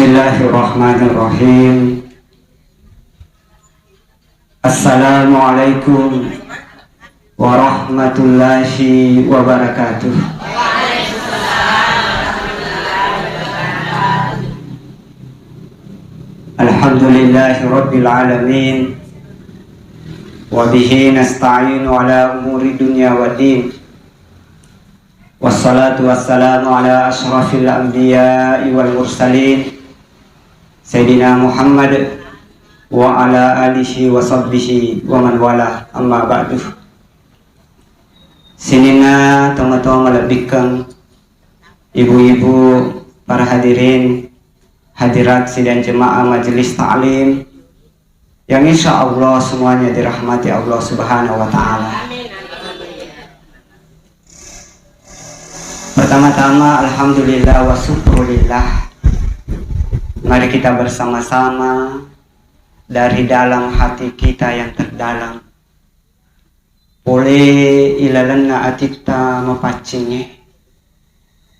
Bismillahirrahmanirrahim. Assalamualaikum warahmatullahi wabarakatuh. Alhamdulillahi rabbil alamin. Wa bihi nasta'inu ala umuri dunya waddin. Wassalatu wassalamu ala ashrafil anbiya'i wal mursalin Sayyidina Muhammad wa ala alihi wa sahbihi wa man wala, amma ba'du. Sinina tong-tong malabikang ibu-ibu, para hadirin hadirat sidang jemaah majelis ta'lim yang insya Allah semuanya dirahmati Allah subhanahu wa ta'ala. Pertama-tama alhamdulillah wa syukurillah. Mari kita bersama-sama dari dalam hati kita yang terdalam, boleh ilalanna atita mapacinge,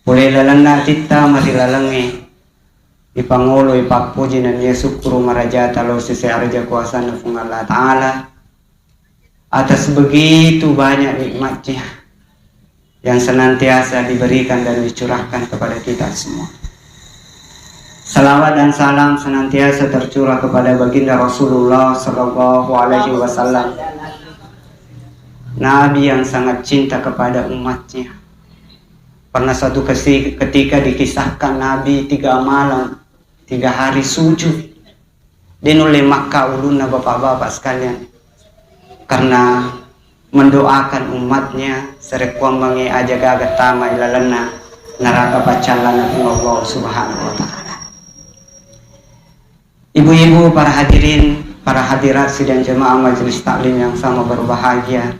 boleh ilalanna atita marilalange, ipangulo ipakpuji dan ya syukuru maraja talo sisi arja kuasa nafung Allah Ta'ala atas begitu banyak nikmatnya yang senantiasa diberikan dan dicurahkan kepada kita semua. Salawat dan salam senantiasa tercurah kepada baginda Rasulullah Sallallahu Alaihi Wasallam, Nabi yang sangat cinta kepada umatnya. Pernah suatu ketika dikisahkan Nabi 3 malam 3 hari sujud di nule Makkah uluna bapak-bapak sekalian, karena mendoakan umatnya serekuang mangi aja gagat tama ilalana neraka pacalana Allah subhanahu wa ta'ala. Ibu-ibu, para hadirin, para hadirat sidang jemaah majelis taklim yang sama berbahagia,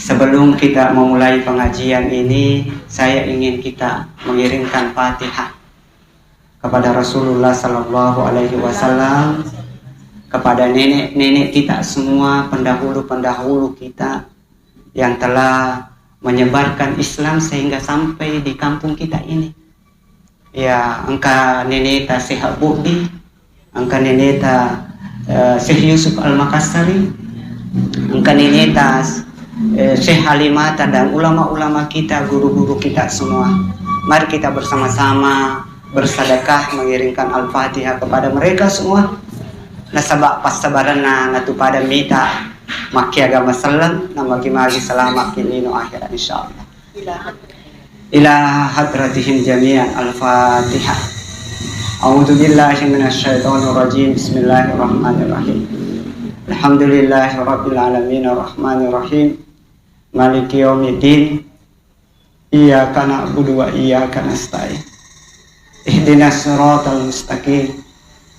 sebelum kita memulai pengajian ini, saya ingin kita mengirimkan Fatihah kepada Rasulullah Sallallahu Alaihi Wasallam, kepada nenek-nenek kita semua, pendahulu-pendahulu kita yang telah menyebarkan Islam sehingga sampai di kampung kita ini. Ya, angka neneta Syekh Budi, angka neneta Syekh Yusuf Al-Makassari, angka neneta Syekh Halimata dan ulama-ulama kita, guru-guru kita semua. Mari kita bersama-sama bersedekah mengirimkan Al-Fatihah kepada mereka semua. Nasabak pasabarana natu pada mita maki agama salam nama kimagi selamat kilino akhirat insyaallah. Ila hadratihim jami'an al-Fatihah. A'udzu billahi minasyaitonir rajim. Bismillahirrahmanirrahim. Alhamdulillahirabbil alamin arrahmanir rahim. Maliki yaumiddin. Iyyaka na'budu wa iyyaka nasta'in. Ihdinas siratal mustaqim.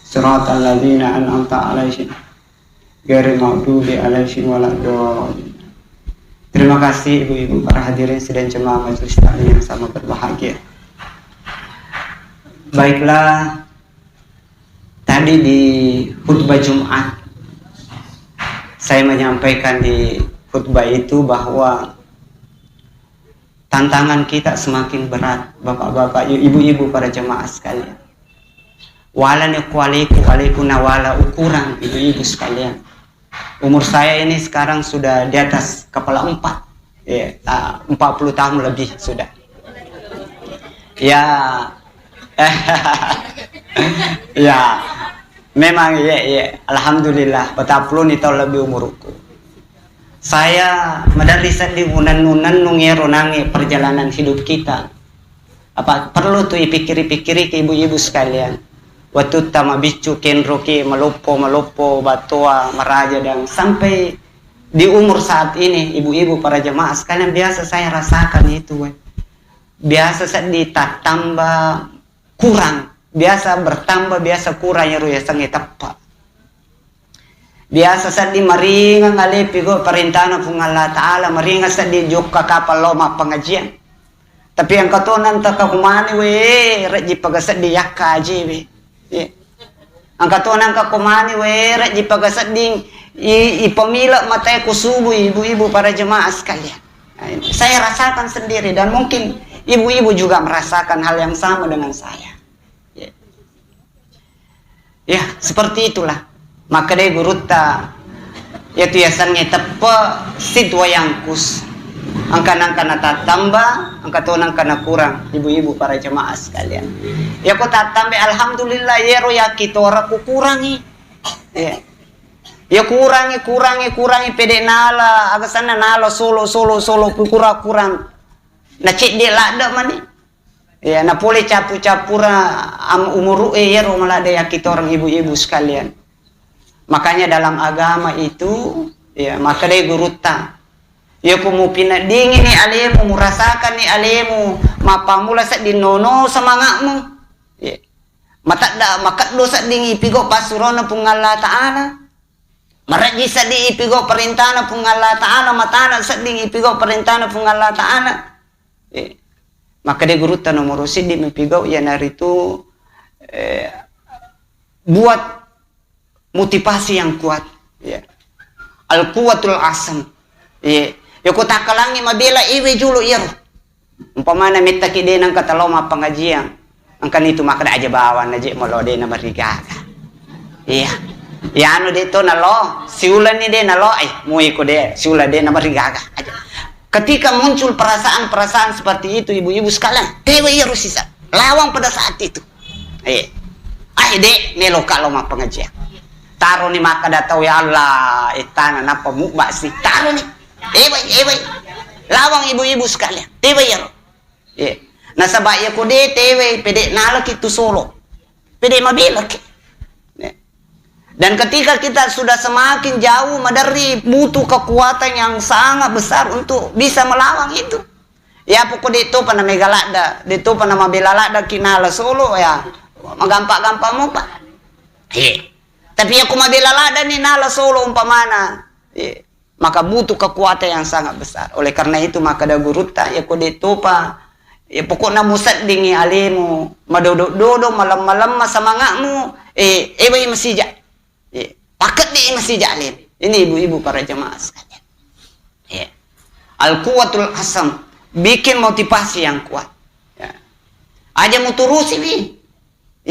Siratal ladzina an'amta 'alaihim ghairil maghdubi 'alaihim waladdallin. Terima kasih ibu-ibu, para hadirin sidang jemaah majelis taklim yang sama berbahagia. Baiklah, tadi di khutbah Jumat saya menyampaikan di khutbah itu bahwa tantangan kita semakin berat, bapak-bapak, ibu-ibu, para jemaah sekalian. Wala alaiku nawala, ukuran ibu-ibu sekalian. Umur saya ini sekarang sudah di atas kepala 4, ya, 40 tahun lebih sudah. Ya, ya, memang ya, alhamdulillah, 40 tahun lebih umurku. Saya medarisat di unan-unan nungero nangi perjalanan hidup kita. Apa perlu tuh dipikir-pikiri ke ibu-ibu sekalian. Waktu tama bicu kenroki melopo batua meraja dan sampai di umur saat ini ibu-ibu, para jemaah sekalian, biasa saya rasakan itu, biasa saya ditambah kurang, biasa bertambah, biasa kurang ya ruya sange tepat. Biasa saya di maringa ngalepi go perintahna pung Allah Ta'ala, maringa saya di jokka kapal loma pengajian. Tapi yang katonan tak kumani reji pagasat di yakka aja Ang katuanan ka kumani wera di pagasading ipamila matay ko subuh ibu-ibu, para jemaah sekalian. Saya rasakan sendiri dan mungkin ibu-ibu juga merasakan hal yang sama dengan saya. Ya, seperti itulah. Maka dari gurutta yaitu yasannya tepe sidwa yangkus. Angka-angka tambah, angka tonang kana kurang. Ibu-ibu para jemaah sekalian. Ya kok tambah alhamdulillah yero ya kitora ku kurangi. Ya. Ya kurangi pede nala agasana nala solo kurang. Na cik de lada mani. Ya na pole capu-capura umuru yero malada ya kita orang ibu-ibu sekalian. Makanya dalam agama itu ya maka dai gurutta. Ya kumu pina dingin ni alemu merasakan ni alemu mapamula sa dinono semangatmu. Ya. Makat dosa dingi pigo pasurona pung Allah Ta'ala. Maraji sa di ipigo perintahna pung Allah Ta'ala matana sa dingi ipigo perintahna pung Allah Ta'ala. Ya. Maka dia gurutta nomor di mipigo ya naritu buat motivasi yang kuat. Ya. Al-quwatul asam. Ya. Ya ko takalangi mabela iwe julo iro. Umpamana mita kide nang kataloma pengajian. Angkan itu maka aja bawan aja molode na marigaga. Iya. Ya anu dito na lo, siulan ni de na lo mui ko de, siulan de na marigaga aja. Ketika muncul perasaan-perasaan seperti itu ibu-ibu sekalian, dewa iro sisa. Lawang pada saat itu. Dek, nelo kalau mah pengajian. Taruh ni maka datau ya Allah, itana napa mukba sih. Taruh ni. Ewe. Lawang ibu-ibu sekalian. Tewe ya. Ya. Nasa baya ko de tewe pede nalaki tu solo. Pede mabilaki. Ya. Dan ketika kita sudah semakin jauh dari butuh kekuatan yang sangat besar untuk bisa melawang itu. Ya pokok dito pa na megalada, dito pa na mabilalada kinala solo ya. Magampak-gampak mo pa. Tapi aku mabilalada ni nala solo umpamana. Maka butuh kekuatan yang sangat besar. Oleh karena itu maka da gurutta ya ko dito pa ya pokoknya musad dingi alimu madodo malam-malam semangatmu ewe masija. Pakat di masija alim. Ini ibu-ibu para jemaah sekalian. Al-quwatul asam bikin motivasi yang kuat. Ya. Aja muturusi wi.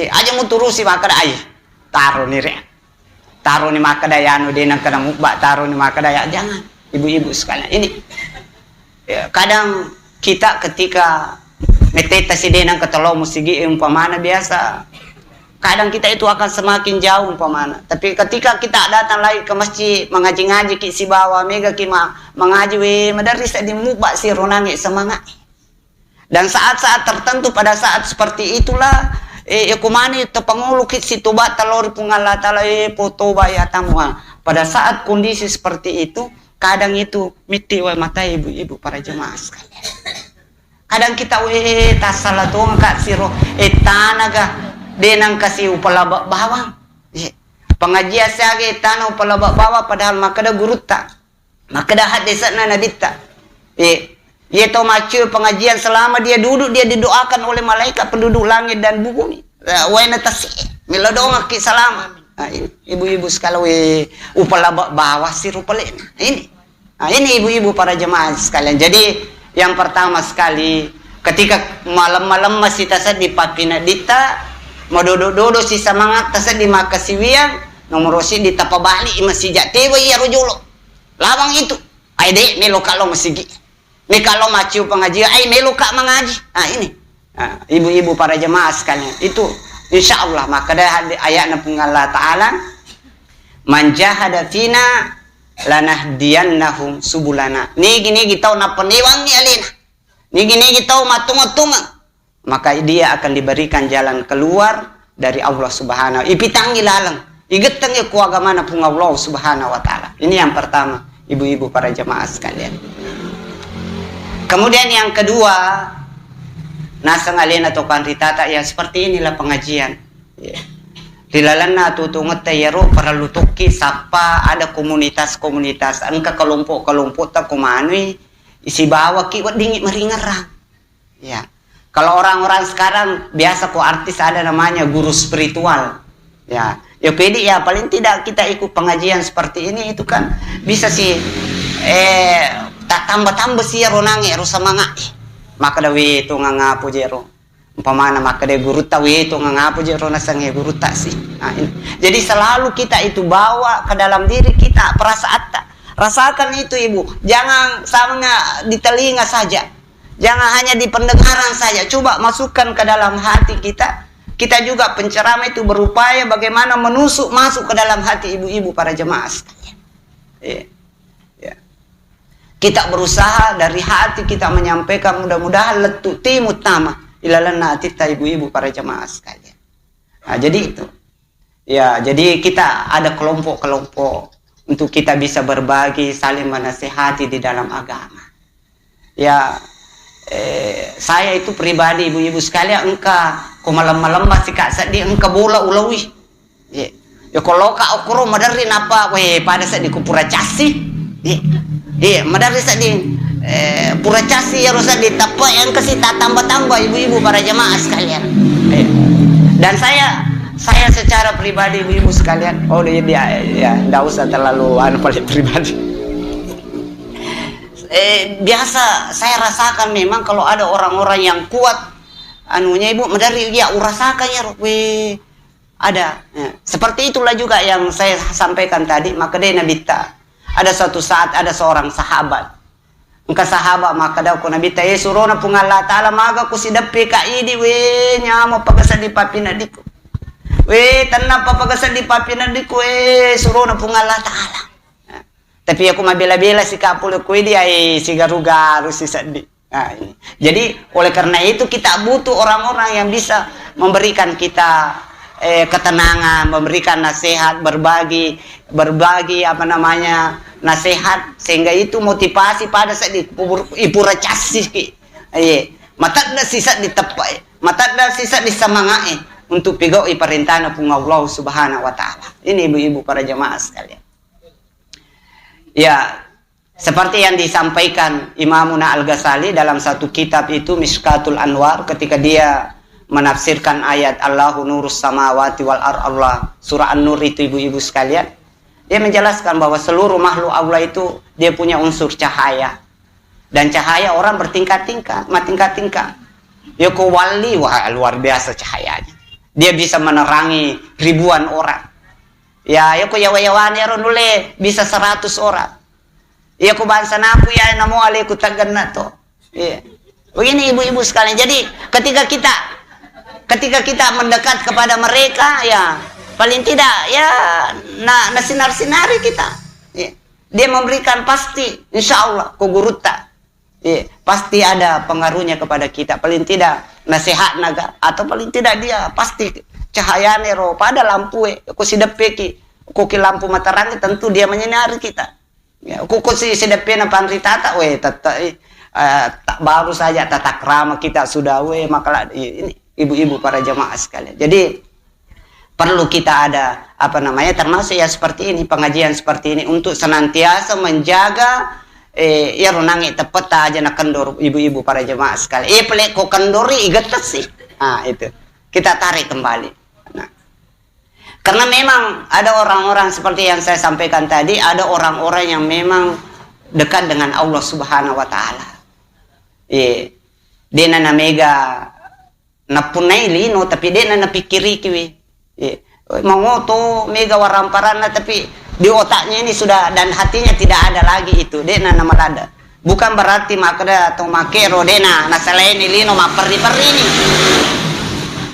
Aja muturusi maka ay taruh ni re. Taruh ni maka daya anu denang kana mukba taruh ni maka daya jangan ibu-ibu sekalian ini ya, kadang kita ketika meteta si denang ketelo musigi umpamana biasa kadang kita itu akan semakin jauh umpamana tapi ketika kita datang lagi ke masjid mengaji-ngaji ki si bawa mega ki mengaji we madaris di mukba si ronangi semangat dan saat-saat tertentu pada saat seperti itulah kumani tepangulu kit si tobat talor pungala tala foto bayatamu pada saat kondisi seperti itu kadang itu miti wa mata ibu-ibu para jemaah sekalian kadang kita tasala tuh kak siro tanaga denang kasih upala bawang pengajian sage tanah upala bawa padahal makada gurutta makada hadisat na nabita ia tahu macu pengajian selama dia duduk dia didoakan oleh malaikat penduduk langit dan bumi. Wena tasi melodong ki salama. Ibu-ibu sekalian upala bawah si rupale. Ini ibu-ibu para jemaah sekalian. Jadi yang pertama sekali ketika malam-malam masih tasad di papina dita madodo si semangat tasad di makasiwian nomor si di tapabali masih jatewa ya rujulo. Lawang itu. Aide melo kalau masih ini kalau macu pengajian, melu kak mengaji. Ini ibu-ibu para jemaah sekalian. Itu insya Allah maka ada ayatnya Allah Ta'ala man jahada fina lanahdiyannahum subulana. Nigi tahu na peniwangi alina. Nigi tahu matung-matung. Maka dia akan diberikan jalan keluar dari Allah Subhanahu. Ipitangi lalang. Igetangi kuagamana pung Allah Subhanahu wa Ta'ala. Ini yang pertama, ibu-ibu para jemaah sekalian. Kemudian yang kedua, nasa ngalin atau kantitata ya seperti inilah pengajian. Dilalan na tutungat tayaro para lutuki sapa ada komunitas-komunitas angka kelompok tak kumanui isi bawa kiwat dingin meringerang. Ya. Kalau orang-orang sekarang biasa kok artis ada namanya guru spiritual. Ya pede ya paling tidak kita ikut pengajian seperti ini itu kan bisa sih tak tambah-tambah sih ronange ro semangat maka dawi itu ngapu jero Umpamana maka dia guru tahu itu ngapa je rona sange guru tak sih. Nah, ini. Jadi selalu kita itu bawa ke dalam diri kita perasaan tak. Rasakan itu ibu. Jangan sama di telinga saja. Jangan hanya di pendengaran saja. Coba masukkan ke dalam hati kita. Kita juga penceramah itu berupaya bagaimana menusuk masuk ke dalam hati ibu-ibu para jemaah sekalian. Ya. Kita berusaha dari hati kita menyampaikan mudah-mudahan letu timut nama ilalan tita ibu-ibu para jemaah sekalian. Nah, jadi itu. Ya, jadi kita ada kelompok-kelompok untuk kita bisa berbagi, saling menasihati di dalam agama. Ya, saya itu pribadi ibu-ibu sekalian engka ko malam-malam masih kak sadi engka bola ulawi. Ya kalau kak okoro madari napa pada saat di kupura casi. Madari saat di pura casi ya rusak ditapa yang kasih tambah-tambah ibu-ibu para jemaah sekalian. Dan saya secara pribadi ibu-ibu sekalian, dia ya enggak usah terlalu paling pribadi. Biasa saya rasakan memang kalau ada orang-orang yang kuat anunya ibu madari ya urasakannya ada. Seperti itulah juga yang saya sampaikan tadi, maka dia nabita. Ada suatu saat ada seorang sahabat. Engka sahabat maka daw ko nabita surona pung Allah taala maga ko si dapi ka idi nyamo pagasa di papinadiko. Tanna papagasa di papinadiko surona pung Allah taala. Tapi aku mabela-bela si kapul ko idi ay si garu-garu si sadi. Nah, ini. Jadi oleh karena itu kita butuh orang-orang yang bisa memberikan kita ketenangan, memberikan nasihat, berbagi apa namanya nasihat, sehingga itu motivasi pada saat di ipura casih ki. Matadda sisa ditepai, matadda sisa disemangai untuk pigau perintahna pung Allah Subhanahu wa taala. Ini ibu-ibu para jemaah sekalian. Ya, seperti yang disampaikan Imamuna Al-Ghazali dalam satu kitab itu Mishkatul Anwar ketika dia menafsirkan ayat Allahu nurus samawati wal Allah surah An-Nur itu ibu-ibu sekalian, dia menjelaskan bahwa seluruh makhluk Allah itu dia punya unsur cahaya, dan cahaya orang bertingkat-tingkat, Yoko wali wah luar biasa cahayanya, dia bisa menerangi ribuan orang. Ya yoko yawayawan ya ronule bisa 100 orang. Yoko bangsa napu ya namo alaiku taganna to. Begini ibu-ibu sekalian. Jadi ketika kita mendekat kepada mereka ya paling tidak ya sinar-sinari kita. Dia memberikan pasti insya Allah kuguruta. Pasti ada pengaruhnya kepada kita. Paling tidak nasihat naga atau paling tidak dia pasti cahaya nero pada lampu ku sidepeki ku lampu matarangi tentu dia menyinari kita. Ya, ku sidepe na panritata baru saja tata krama kita sudah maka ini ibu-ibu para jemaah sekalian. Jadi perlu kita ada apa namanya termasuk ya seperti ini, pengajian seperti ini untuk senantiasa menjaga ya runangi tepat aja nak kendor ibu-ibu para jemaah sekalian. Pelek ko kendori igetes sih. Nah, itu. Kita tarik kembali. Nah. Karena memang ada orang-orang seperti yang saya sampaikan tadi, ada orang-orang yang memang dekat dengan Allah Subhanahu wa taala. Dia nana mega napunai lino tapi dia nana pikiri kiwi. Mengoto mega waramparana tapi di otaknya ini sudah dan hatinya tidak ada lagi itu. Dia nana malada. Bukan berarti makada atau makero dena nasalaini lino maperi-peri ini.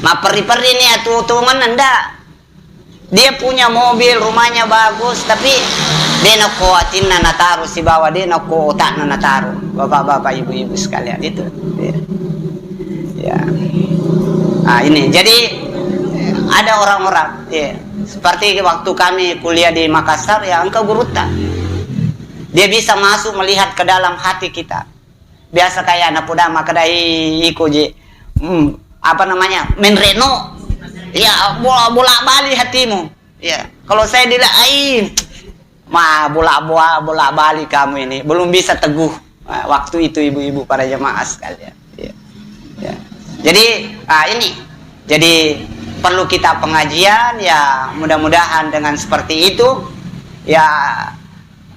Maperi-peri ini atau menanda. Dia punya mobil, rumahnya bagus, tapi dia nak kuatin nataru si bawah, dia nak otak nataru. Bapak-bapak, ibu-ibu sekalian itu. Ya. Nah ini, jadi ada orang-orang, seperti waktu kami kuliah di Makassar, ya engkau guruta. Dia bisa masuk melihat ke dalam hati kita. Biasa kayak anak muda makadai ikoje, apa namanya, menreno. Ya bola bali hatimu. Ya kalau saya dilai bola bali kamu ini belum bisa teguh waktu itu ibu-ibu para jemaah sekalian. Ya. Jadi ini jadi perlu kita pengajian ya mudah-mudahan dengan seperti itu ya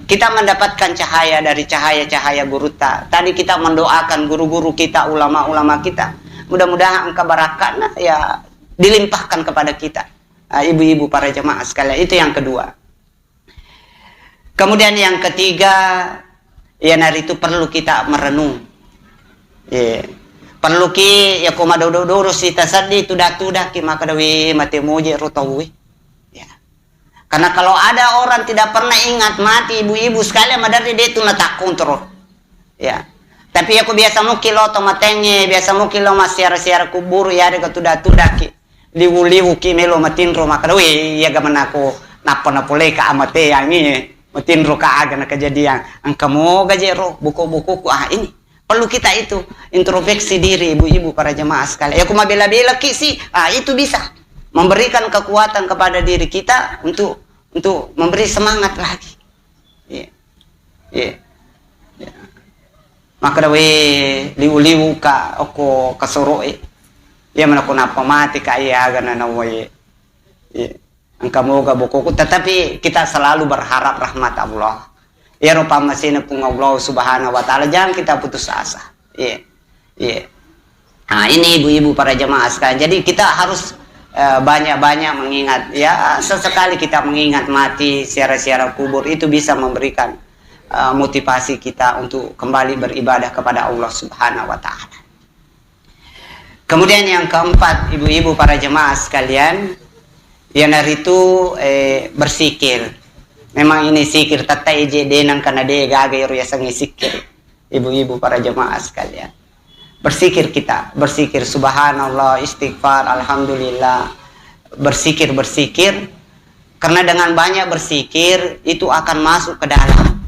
kita mendapatkan cahaya dari cahaya-cahaya guruta. Tadi kita mendoakan guru-guru kita, ulama-ulama kita. mudah-mudahan angka barakahnya ya dilimpahkan kepada kita, ibu-ibu para jemaah sekalian. Itu yang kedua. Kemudian yang ketiga, ya nari itu perlu kita merenung. Perlu ki ya komadodo sita sadi tudah ki maka dawi mati moje rotawi. Ya. Karena kalau ada orang tidak pernah ingat mati, ibu-ibu sekalian madari dia itu tak kontrol. Ya. Tapi aku biasa mau kilo tomatenge, biasa mau kilo mas siara kubur ya ada tudah ki. Liwu ki melo matinro maka dawi ya gaman aku napa leka amate yang ini matinro ka aga na kejadian. Angkamu gajero buku-buku ini. Perlu kita itu introspeksi diri ibu-ibu para jemaah sekalian. Ya aku mau bela-bela ki sih, itu bisa memberikan kekuatan kepada diri kita untuk memberi semangat lagi. Maka dawe liu-liu ka oko kasoroe. Ya mana ko napa mati ka iya gana na wae. Angka moga bukuku, tetapi kita selalu berharap rahmat Allah. Ya rupa masih pun Allah subhanahu wa ta'ala, jangan kita putus asa. Nah ini ibu-ibu para jemaah sekalian. Jadi kita harus banyak-banyak mengingat. Ya sesekali kita mengingat mati, siara-siara kubur. Itu bisa memberikan motivasi kita untuk kembali beribadah kepada Allah subhanahu wa ta'ala. Kemudian yang keempat, ibu-ibu para jemaah sekalian, yang hari itu bersikir. Memang ini sikir tata ije denang karena dia gagai ya sangi sikir. Ibu-ibu para jemaah sekalian. Bersikir kita, bersikir subhanallah, istighfar, alhamdulillah. Bersikir. Karena dengan banyak bersikir itu akan masuk ke dalam.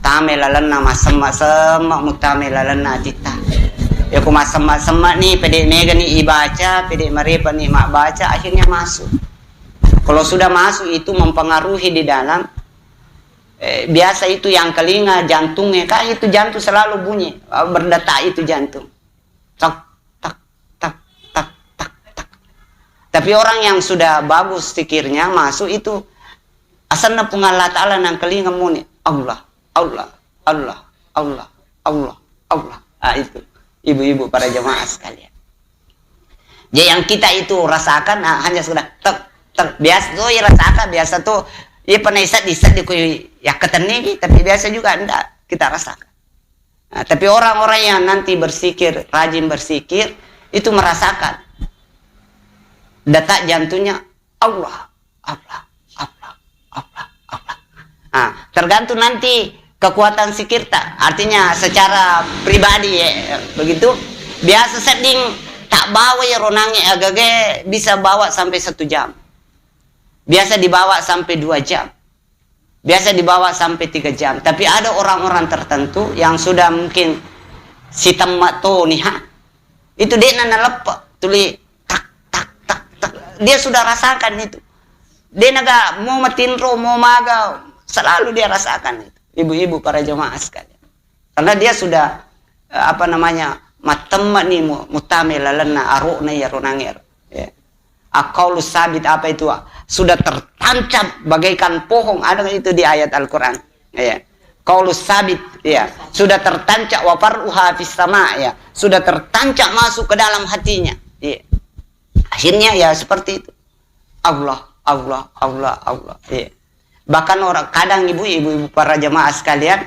Tame lalana masema mutame lalana tita. Ya kuma sama nih pede nega nih ibaca, pede marepa nih mak baca akhirnya masuk. Kalau sudah masuk itu mempengaruhi di dalam, biasa itu yang telinga jantungnya, kan itu jantung selalu bunyi, berdetak itu jantung. Tak. Tapi orang yang sudah bagus pikirnya masuk itu, asalnya pengalat Allah nang telinga muni, Allah. Itu ibu-ibu para jemaah sekalian. Jadi yang kita itu rasakan hanya sudah biasa tuh ya rasakan, biasa tuh ya pernah di ya ketenigi, tapi biasa juga enggak kita rasakan. Nah, tapi orang-orang yang nanti bersikir, rajin bersikir, itu merasakan detak jantungnya Allah. Nah, tergantung nanti kekuatan sikir tak. Artinya secara pribadi ya, begitu. Biasa setting tak bawa ya ronangi agak bisa bawa sampai 1 jam. Biasa dibawa sampai 2 jam. Biasa dibawa sampai 3 jam. Tapi ada orang-orang tertentu yang sudah mungkin si temat tuh nih, itu dia nana lepak, tuli tak. Dia sudah rasakan itu. Dia naga mau matinro, mau maga, selalu dia rasakan itu. Ibu-ibu para jemaah sekalian. Karena dia sudah matemat nih mutame lalana arukna ya ronangir. Ya. Akaulus sabit apa itu? Sudah tertancap bagaikan pohon, ada itu di ayat Al-Quran. Ya. Qaulus sabit, ya. Sudah tertancap wafaruha fis sama, ya. Sudah tertancap masuk ke dalam hatinya. Ya. Akhirnya ya seperti itu. Allah. Ya. Bahkan orang kadang ibu-ibu para jemaah sekalian,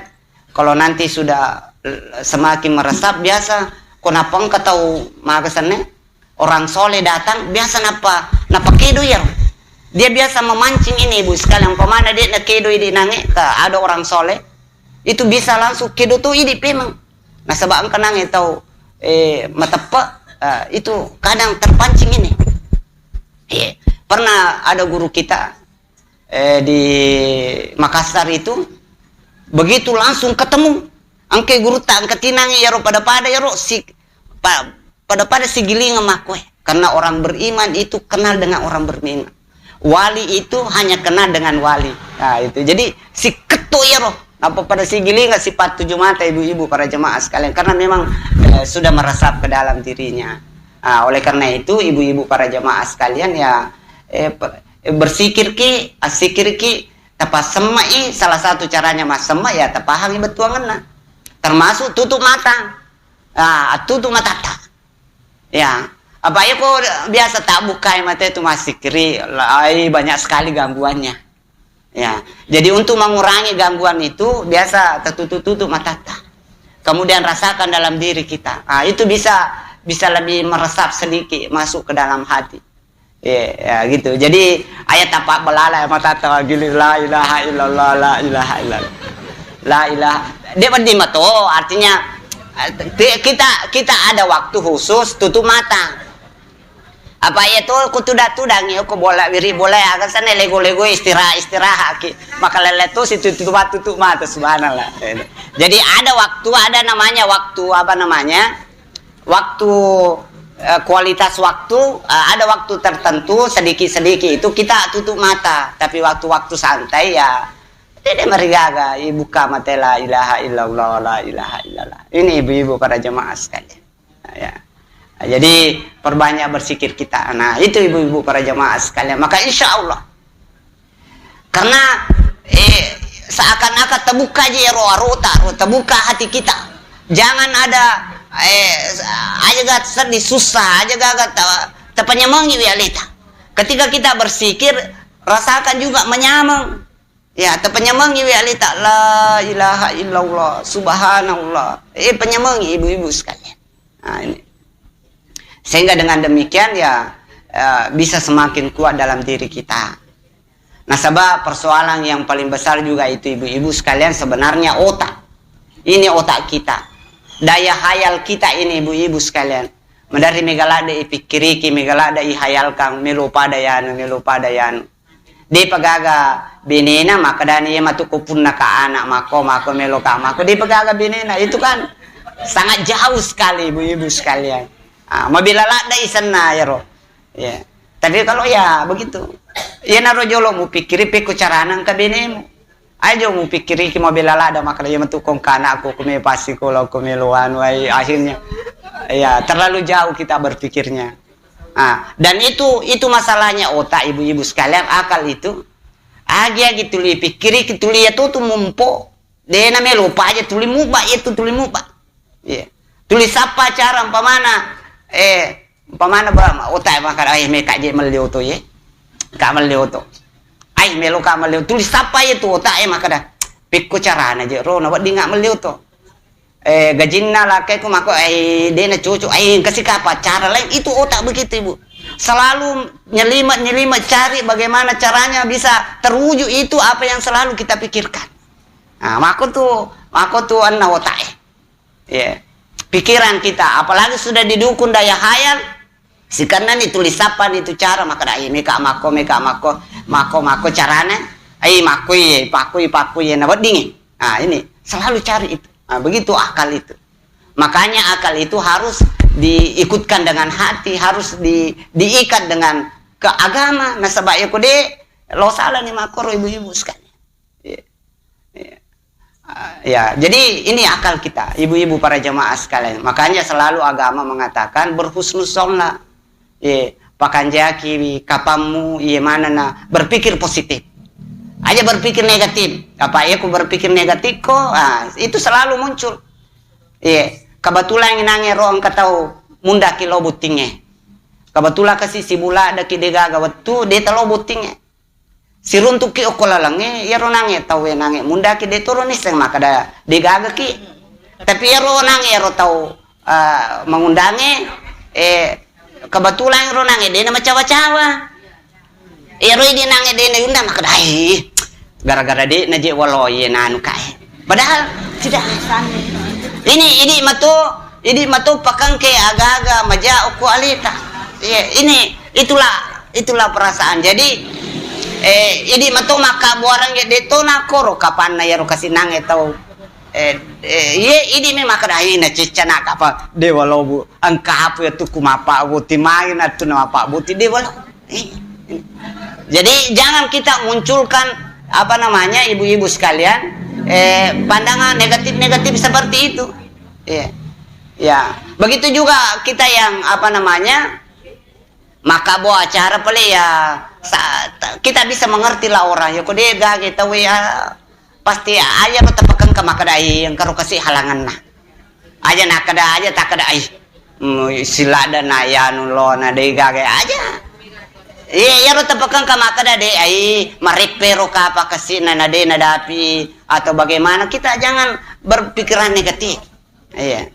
kalau nanti sudah semakin meresap biasa, kenapa engkau tahu magasannya? Orang soleh datang biasa napa kedo ya. Dia biasa memancing ini ibu sekalian. Pemana dia nak kedo ini nange, ada orang soleh itu bisa langsung kedo tuh ini memang. Nah sebab engkau nange tahu matepa itu kadang terpancing ini. Pernah ada guru kita di Makassar itu begitu langsung ketemu angke guru tak angke tinangi ya pada ya si pada si giling sama kue. Karena orang beriman itu kenal dengan orang beriman. Wali itu hanya kenal dengan wali. Nah itu. Jadi si ketu ya roh. Apa pada si giling sifat 7 mata ibu-ibu para jemaah sekalian. Karena memang sudah meresap ke dalam dirinya. Nah, oleh karena itu ibu-ibu para jemaah sekalian ya bersikir ki, asikir ki, tapas semai salah satu caranya mas semai ya tapahangi betuangan. Termasuk tutup mata. Tutup mata tak. Ya, apa ya kok biasa tak buka mata itu masih kiri, banyak sekali gangguannya. Ya, jadi untuk mengurangi gangguan itu biasa tertutup-tutup mata. Kemudian rasakan dalam diri kita. Itu bisa lebih meresap sedikit masuk ke dalam hati. Ya, gitu. Jadi ayat apa belala mata gili la ilaha illallah la ilaha illallah. La ilaha. Dia berdima tuh artinya kita ada waktu khusus tutup mata. Apa itu tudang ya ko bola wiri bola akan sana lego istirahat maka lele tuh situ tutup mata subhanallah. Jadi ada waktu, ada namanya waktu waktu kualitas waktu, ada waktu tertentu sedikit itu kita tutup mata, tapi waktu santai ya tidak merigaga buka mata la ilaha illallah la ilaha illallah. Ini ibu-ibu para jemaah sekalian. Ya. Jadi perbanyak bersikir kita. Nah, itu ibu-ibu para jemaah sekalian. Maka insya Allah karena seakan-akan terbuka aja roh terbuka hati kita. Jangan ada aja gak sedih susah aja gak terpenyemangi realita. Ketika kita bersikir rasakan juga menyamang. Ya, terpenyemangi realita la ilaha illallah subhanallah. Penyemangi ibu-ibu sekalian. Nah, ini. Sehingga dengan demikian ya bisa semakin kuat dalam diri kita. Nah, sebab persoalan yang paling besar juga itu ibu-ibu sekalian sebenarnya otak. Ini otak kita. Daya hayal kita ini ibu-ibu sekalian. Dari megalada ipikiriki, megalada ihayalkan, melupa dayanu. Di pagaga binena maka dani matukupunna ka anak mako meloka mako di pagaga binena itu kan sangat jauh sekali ibu-ibu sekalian. Mabila da isana ya roh. Ya. Tapi kalau ya begitu. Ya naro jolo mu pikiri peku caranang ka binemu. Ayo mu pikiri ki mabila da maka ya matukong kana aku kume pasti kalau kumeluan wai akhirnya ya terlalu jauh kita berpikirnya. Dan itu masalahnya otak ibu-ibu sekalian, akal itu aja gitu li pikiri gitu li itu tuh mumpo dia namanya lupa aja tuli muba yeah. Tulis apa cara umpamana otak maka mereka aja meliu tuh ya kak meliu tuh melo kak meliu tulis apa itu otak maka dah pikku cara aja roh nak di nggak meliu tuh gajinna lah kayak mako dia na cucu kasih apa cara lain itu otak begitu ibu selalu nyelimat cari bagaimana caranya bisa terwujud itu apa yang selalu kita pikirkan. Mako tuh anak otak pikiran kita apalagi sudah didukung daya hayal sekarang ditulis apa itu cara maka meka mako caranya pakui na dingin. Ini selalu cari itu. Begitu akal itu. Makanya akal itu harus diikutkan dengan hati, harus diikat dengan keagama. Nah sebab itu lo salah nih makoro ibu-ibu sekalian. Ya, jadi ini akal kita, ibu-ibu para jemaah sekalian. Makanya selalu agama mengatakan berhusnuzon. Pakanjaki kapamu mana na berpikir positif. Aja berpikir negatif. Apa ya aku berpikir negatif kok? Itu selalu muncul. Kebetulan nange roong katau munda kilo butingnya. Kebetulan kasih si bula ada kidega gawatu dia telo butingnya. Si runtuk ki okolalange ya ro nange tau ya nange munda ki de turun iseng maka da digaga ki. Tapi ya ro nange ya ro tau mengundange kebetulan ro nange dia nama cawa-cawa. Ya ro dia nange dia undang maka dai. Gara-gara dia naje waloye nanu kae. Padahal tidak ini matu pakang ke aga-aga maja uku alita. Itulah perasaan. Jadi ini matu maka buarang ya detona koro kapan na yaro kasih nange tau. Ini me maka dai na cicana apa de walau bu angka apa ya tu kumapa buti main atu na apa buti de walau. Jadi jangan kita munculkan ibu-ibu sekalian pandangan negatif seperti itu. Ya, begitu juga kita yang maka bawa acara pale ya kita bisa mengerti lah orang ya kok dia gak kita pasti aja bertepakan ke makadai yang karo kasih halangan nah aja nak kada aja tak kada silada na yanu lo na de gage aja. Iya, ro tapakan ka makada de ai maripero ka apa kasina na de nadapi atau bagaimana, kita jangan berpikiran negatif. Iya.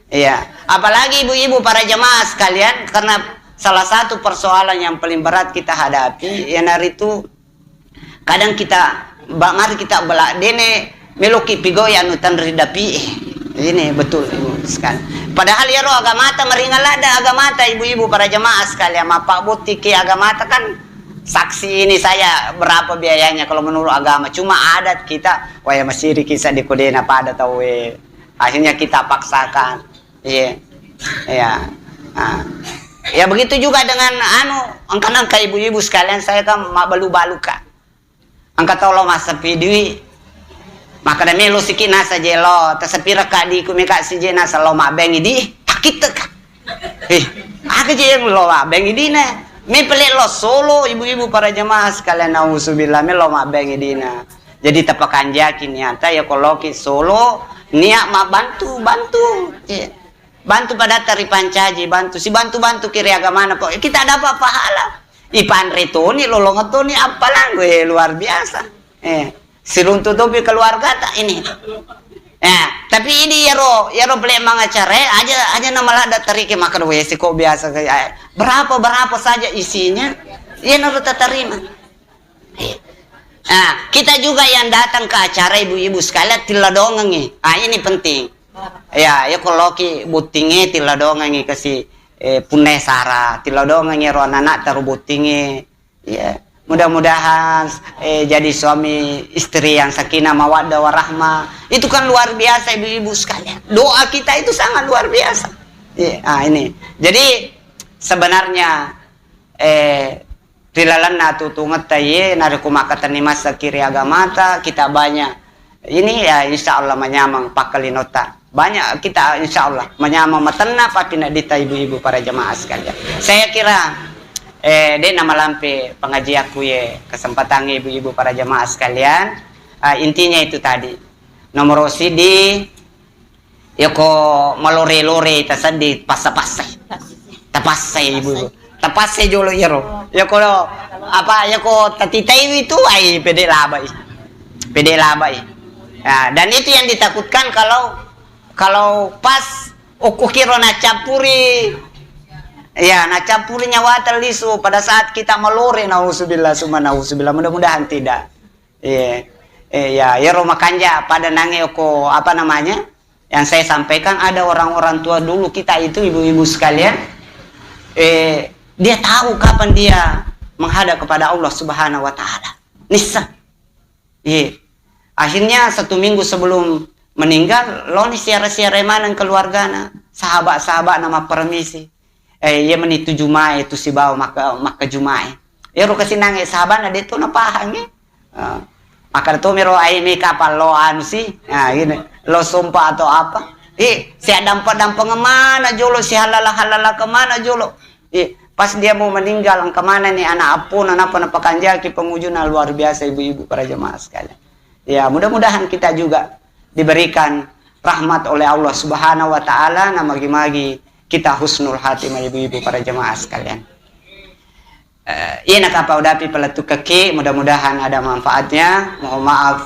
Iya, apalagi ibu-ibu para jemaah sekalian, karena salah satu persoalan yang paling berat kita hadapi yang hari itu kadang kita mari kita belak dene meloki pigo yang nutan ridapi. Ini betul ibu sekalian. Padahal ya roh agama ta meringal ada agama ta ibu-ibu para jemaah sekalian. Pak butiki agama ta kan saksi ini saya berapa biayanya kalau menurut agama. Cuma adat kita, wah ya masih kisah di kodena pada tahu akhirnya kita paksakan. Iya. Iya. Nah. Ya begitu juga dengan angka ibu-ibu sekalian, saya kan balu-balu kak. Angka tolong masa video maka da melo siki nasa jelo tasapira ka di kumika si jena sa loma bengi di takit ka aga je loma bengi di na me pele lo solo ibu-ibu para jemaah sekalian nauzubillah me loma bengi di na. Jadi tapakan yakin nyata ya koloki solo niat ma bantu bantu pada tari pancaji bantu kiri agama na po kita dapat pahala ipan retoni lolongatoni apalang gue luar biasa siruntu topi keluarga tak ini. Tapi ini ya ro beli mangacara aja nama lada terike makan wesi kok biasa kayak berapa saja isinya ya harus terima. Kita juga yang datang ke acara ibu-ibu sekalian tiladongangi. Ini penting. Ya kalau ki butinge tiladongangi kasih punai sara tiladongangi ro anak taruh butinge. Ya. Mudah-mudahan jadi suami istri yang sakinah mawaddah warahmah. Itu kan luar biasa ibu-ibu sekalian. Doa kita itu sangat luar biasa. Ini. Jadi sebenarnya tilalanna tutungat taye nariku makatan ni masa kiri agama kita banyak. Ini ya insya Allah menyamang pakalinota. Banyak kita insya Allah menyamang matena papina dita ibu-ibu para jemaah sekalian. Saya kira de nama lampe pengaji aku ya kesempatan ibu-ibu para jemaah sekalian. Intinya itu tadi nomor sidi ya ko malore-lore tasadi pasai ibu tapasai jolo yero ya ko apa ya ko tatitai itu ai pede labai dan itu yang ditakutkan kalau pas ukukiro na campuri. Ya, nah campuri nyawa terlisu pada saat kita melore nauzubillah mudah-mudahan tidak. Ya Roma kanja pada nangeoko apa namanya? Yang saya sampaikan ada orang-orang tua dulu kita itu ibu-ibu sekalian dia tahu kapan dia menghadap kepada Allah Subhanahu wa taala. Nisa. Akhirnya 1 minggu sebelum meninggal lo ni siara-siara manan keluargana, sahabat-sahabat nama permisi. Ia menitu Jumai itu si bawa maka Jumai. Ya ro kasi nange sahabat na dito na pahangi. Maka to mero ai mi kapal lo anu si. Ini lo sumpah atau apa? Si dampa-dampa kemana jolo si halala kemana jolo. Pas dia mau meninggal kemana nih anak apun anak pakanjaki pengujuna luar biasa ibu-ibu para jemaah sekalian. Ya mudah-mudahan kita juga diberikan rahmat oleh Allah Subhanahu wa taala na magi-magi kita husnul hatimah ibu-ibu para jemaah sekalian. Iya nak apa udapi peletu kaki, mudah-mudahan ada manfaatnya. Mohon maaf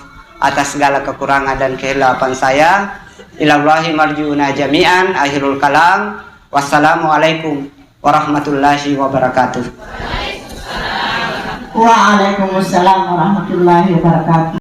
atas segala kekurangan dan kehilapan saya. Ilallahi marjuna jami'an. Akhirul kalam. Wassalamualaikum warahmatullahi wabarakatuh. Waalaikumsalam warahmatullahi wabarakatuh.